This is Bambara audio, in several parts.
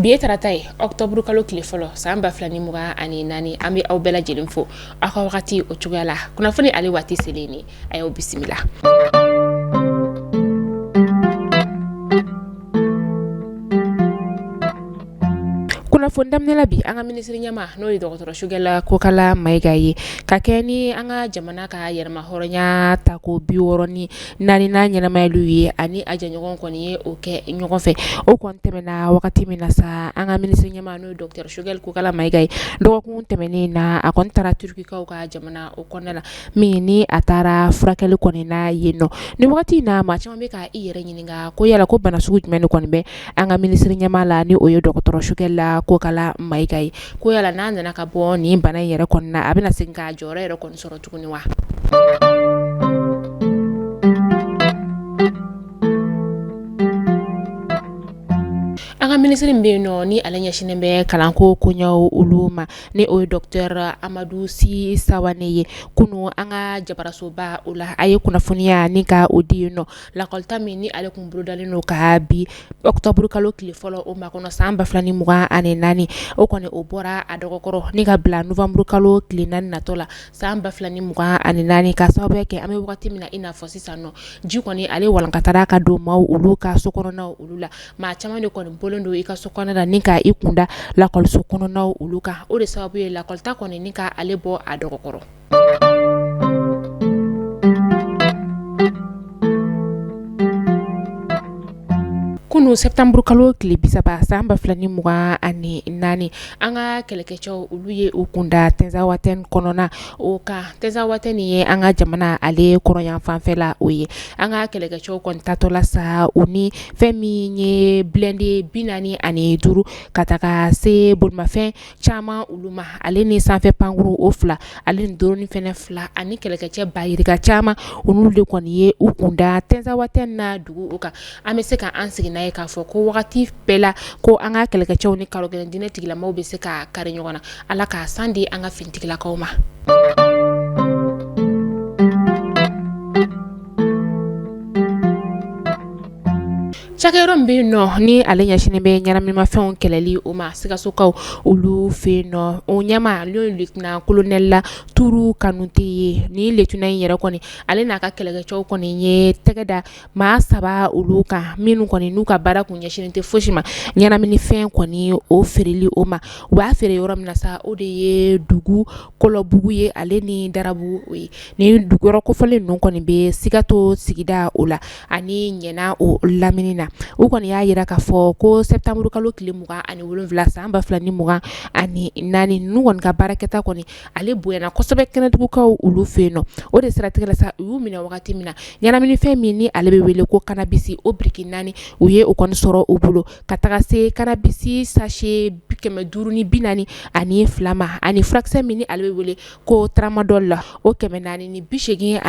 Bi tarata ye octobre kalo tile fɔlɔ san 2024 an bɛ aw bɛɛ lajɛlen fo aw ka wagati o cogoya la kunnafoni ale waati selen ni a y'aw bisimila. Kunnafoni daminɛ bi an ka minisiri ɲɛma n'o ye dɔgɔtɔrɔ Sogɛla Kokala Mayiga ye ka kɛ ni an ka jamana ka yɛrɛma hɔrɔnya tako 64 ɲɛnamayaliw ye ani a jɛɲɔgɔn kɔni ye o kɛ ɲɔgɔn fɛ o kɔni tɛmɛna wagati min na sa an ka minisiri ɲɛma n'o ye dɔgɔtɔrɔ Sogɛla Kokala Mayiga ye dɔgɔkun tɛmɛnen na a kɔni taara turukikaw ka jamana o kɔnɔna la min ni a taara furakɛli kɔni na yen nɔ ni wagati in na maa caman bɛ ka i yɛrɛ ɲininka ko yala ko bana sugu jumɛn de kɔni bɛ an ka minisiri ɲɛma la ni o ye dɔgɔtɔrɔ Sogɛla Kokala Mayiga ye ko yala n'a nana ka bɔ nin bana in yɛrɛ kɔni na a bɛna segin ka jɔyɔrɔ yɛrɛ kɔni sɔrɔ tuguni wa. An ka minisiri bɛ yen nɔ ni ale ɲɛsinnen bɛ kalanko koɲɛw olu ma ni o ye Dr Amadu Si Sawane ye kunu an ka jabarasoba o la a ye kunnafoniya ni ka o di yen nɔ lakɔlita min ni ale kun bolodalen n'o ka bi octobre kalo tile fɔlɔ o ma kɔnɔ san 2024 o kɔni o bɔra a dɔgɔkɔrɔ ni ka bila novembre kalo tile 4 natɔ la san 2024 ka sababuya kɛ an bɛ wagati min na i n'a fɔ sisan nɔ ji kɔni ale walankatara ka don maaw olu ka sokɔnɔnaw olu la maa caman de kɔni bɔlen don i ka sokɔnɔna la ni ka i kunda lakɔliso kɔnɔnaw olu kan o de sababu ye lakɔlita kɔni ni ka ale bɔ a dɔgɔkɔrɔ. Kunu septembre kalo tile 30 san 2024 an ka kɛlɛkɛcɛw olu ye u kunda Tɛnzawatɛn kɔnɔna o kan Tɛnzawatɛn ye an ka jamana ale kɔrɔyan fanfɛla o ye an ka kɛlɛkɛcɛw kɔni tatɔla sa u ni fɛn min ye blindé 45 ka taga se bolimafɛn caman olu ma ale ni sanfɛ pankuru o 2 ale ni drone fɛnɛ 2 ani kɛlɛkɛcɛ bayirika caman olu de kɔni ye u kunda Tɛnzawatɛn na dugu o kan an bɛ se ka an sigi n'a ye k'a fɔ ko wagati bɛɛ la ko an ka kɛlɛkɛcɛw ni kalogɛlɛn diinɛ tigilamaw bɛ se ka kari ɲɔgɔn na ala k'a san di an ka finitigilakaw ma. Cakɛyɔrɔ min bɛ yen nɔ ni ale ɲɛsinnen bɛ ɲɛnaminimafɛnw kɛlɛli o ma Sikasokaw olu fɛ yen nɔ o ɲɛma n'o ye lieutenant colonel la Turu Kanute ye ni lieutenant in yɛrɛ kɔni ale n'a ka kɛlɛkɛcɛw kɔni ye tɛgɛ da maa 3 olu kan minnu kɔni n'u ka baara kun ɲɛsinnen tɛ fosi ma ɲɛnaminifɛn kɔni o feereli o ma u b'a feere yɔrɔ min na sa o de ye dugu Kɔlɔbugu ye ale ni Darabu o ye ni dugu yɔrɔ kofɔlen ninnu kɔni bɛ Sikato sigida o la ani ɲɛna o lamini na u kɔni y'a jira k'a fɔ ko septembre kalo tile 27 san 2024 ninnu kɔni ka baarakɛta kɔni ale bonyana kosɛbɛ kɛnɛdugukaw olu fɛ yen nɔ o de siratigɛ la sa u y'u minɛ wagati min na ɲɛnaminifɛn min ni ale bɛ wele ko cannabis o biriki 4 u ye o kɔni sɔrɔ u bolo ka taga se cannabis sachet 540 ani 2 ma ani furakisɛ min ni ale bɛ wele ko tramadol la o 487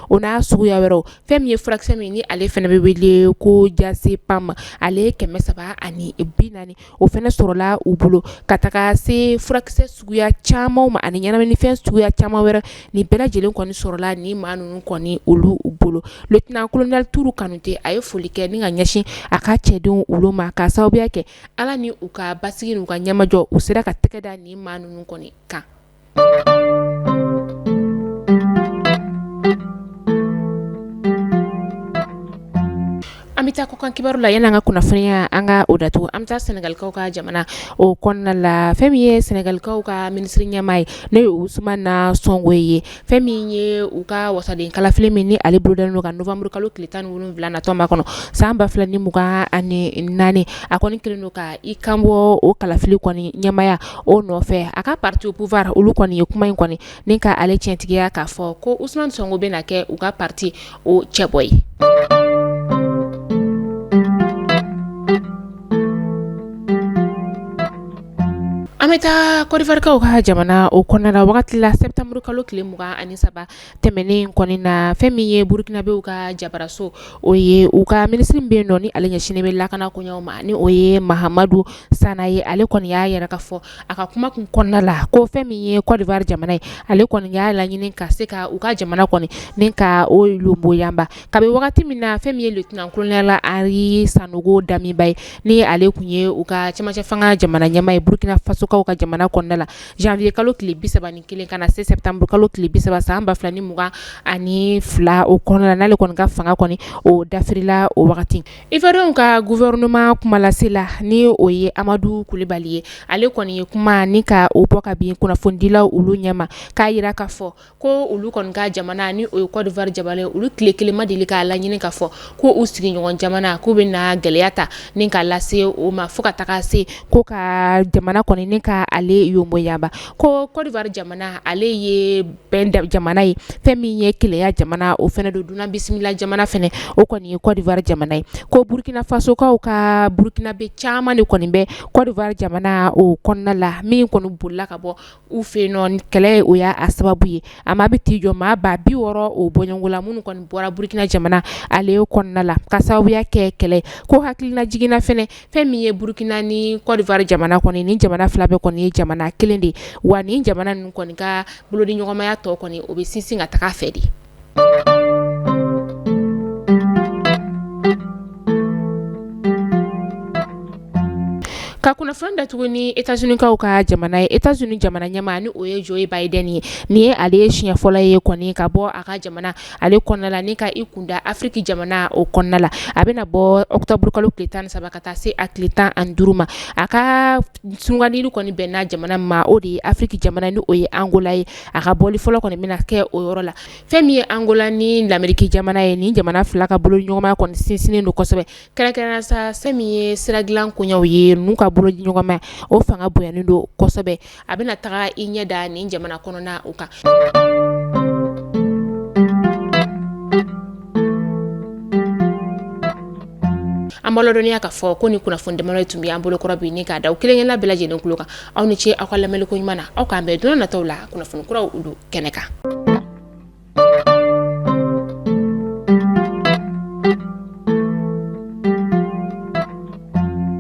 o n'a suguya wɛrɛw fɛn min ye furakisɛ min ni ale fɛnɛ bɛ wele ko Diazepam ale 340 o fɛnɛ sɔrɔla u bolo ka taga se furakisɛ suguya caman ma ani ɲɛnaminifɛn suguya caman wɛrɛ ni bɛɛ lajɛlen kɔni sɔrɔla ni maa ninnu kɔni olu bolo lieutenant colonel Turu Kanute a ye foli kɛ ni ka ɲɛsin a ka cɛdenw olu ma ka sababuya kɛ ala ni u ka basigi n'u ka ɲɛmajɔ u sera ka tɛgɛ da ni maa ninnu kɔni kan. An bɛ taa kɔkan kibaru la yan'an ka kunnafoniya an ka o datugu an bɛ taa Senegalikaw ka jamana o kɔnɔna la fɛn min ye Senegalikaw ka minisiri ɲɛmaa ye n'o ye Ousmane Sonko ye fɛn min ye u ka wasaden kalafili min ni ale bolodalen don ka novembre kalo tile 17 natɔ ma kɔnɔ san 2024 a kɔni kɛlen don ka i kanbɔ o kalafili kɔni ɲɛmaya o nɔfɛ a ka parti au pouvoir olu kɔni ye kuma in kɔni ni ka ale tiɲɛtigiya k'a fɔ ko Ousmane Sonko bɛna kɛ u ka parti o cɛbɔ ye. An Ameta kodifarikaw ka jamana o kɔnɔna wagati la septembre kalo tile 23 tɛmɛnen kɔni na fɛn min ye burukinabew ka jabaraso o ye u ka ministre bɛ nɔ ni ale ɲɛsinnen bɛ lakana koɲɛw ma ni o ye Mahamadu Sana ye ale kɔni y'a yɛrɛ ka fɔ a ka kuma kun kɔnɔna la ko fɛn min ye Côte d'Ivoire jamana ye ale kɔni y'a laɲini ka se ka u ka jamana kɔni ni ka o lomboyanba kabi wagati min na fɛn min ye lieutenant colonel Henri Sanogo Damiba ye ni ale kun ye u ka cɛmancɛ fanga jamana ɲɛmaa ye Burkina Faso kaw ka jamana kɔnɔna la janvier kalo tile 31 kana se septembre kalo tile 30 san 2022 o kɔnɔna la n'ale kɔni ka fanga kɔni o dafirila o wagati Ivoiriens ka gouvernement kumalasela ni o ye Amadou Coulibaly ye ale kɔni ye kuma ni ka o bɔ ka bin kunnafonidilaw olu ɲɛma k'a yira ka fɔ ko olu kɔni ka jamana ni o ye Côte d'Ivoire jamana olu tile kelen ma deli k'a laɲini ka fɔ ko u sigiɲɔgɔn jamana k'u bɛ na gɛlɛya ta ni ka lase o ma fo ka taga se ko ka jamana kɔni ni ka ale yonboyaba ko Côte d'Ivoire jamana ale ye bɛn jamana ye fɛn min ye keleya jamana o fɛnɛ do dunan bisimila jamana fɛnɛ o kɔni ye Côte d'Ivoire jamana ye ko Burkina Faso kaw ka Burkinabe caman de kɔni bɛ Côte d'Ivoire jamana o kɔnɔna la min kɔni bolila ka bɔ u fɛ nɔ kɛlɛ o y'a sababu ye a ma bɛ t'i jɔ maa ba 60 o bɔɲɔgɔnla minnu kɔni bɔra Burkina jamana ale kɔnɔna la ka sababuya kɛ kɛlɛ ko hakilina jiginna fɛnɛ fɛn min ye Burkina ni Côte d'Ivoire jamana kɔni ni jamana fila bɛɛ kɔni ye jamana kelen de wa ni jamana ninnu kɔni ka bolodi ɲɔgɔnmaya tɔ kɔni o bɛ sinsin ka taga fɛ de ka kunnafoni datugu ni États-Unis kaw ka jamana ye États-Unis jamana ɲɛmaa ni o ye Joe Biden ye ni ye ale siɲɛ fɔlɔ ye kɔni ka bɔ a ka jamana ale kɔnɔna la ni ka i kunda Afrique jamana o kɔnɔna la a bɛna bɔ octobre kalo tile 13 ka taa se a tile 15 ma a ka sungandili kɔni bɛnna jamana ma o de ye Afrique jamana ni o ye Angola ye a ka bɔli fɔlɔ kɔni bɛna kɛ o yɔrɔ la fɛn min ye Angola ni l'Amérique jamana ye ni jamana fila ka bolo ɲɔgɔnmaya kɔni sinsinnen don kosɛbɛ kɛrɛnkɛrɛnnenya sa fɛn min ye sira dilan koɲɛw ye n'u ka bolo ɲɔgɔnmaya o fanga bonyanen don kosɛbɛ a bɛna taga i ɲɛ da nin jamana kɔnɔna o kan an b'a lɔdɔniya k'a fɔ ko ni kunnafoni damadɔ tun bɛ an bolo kɔrɔ bi ni k'a da o kelen-kelenna bɛɛ lajɛlen kulo kan aw ni ce aw ka lamɛnliko ɲuman na aw k'an bɛn don nataw la kunnafoni kuraw olu kɛnɛ kan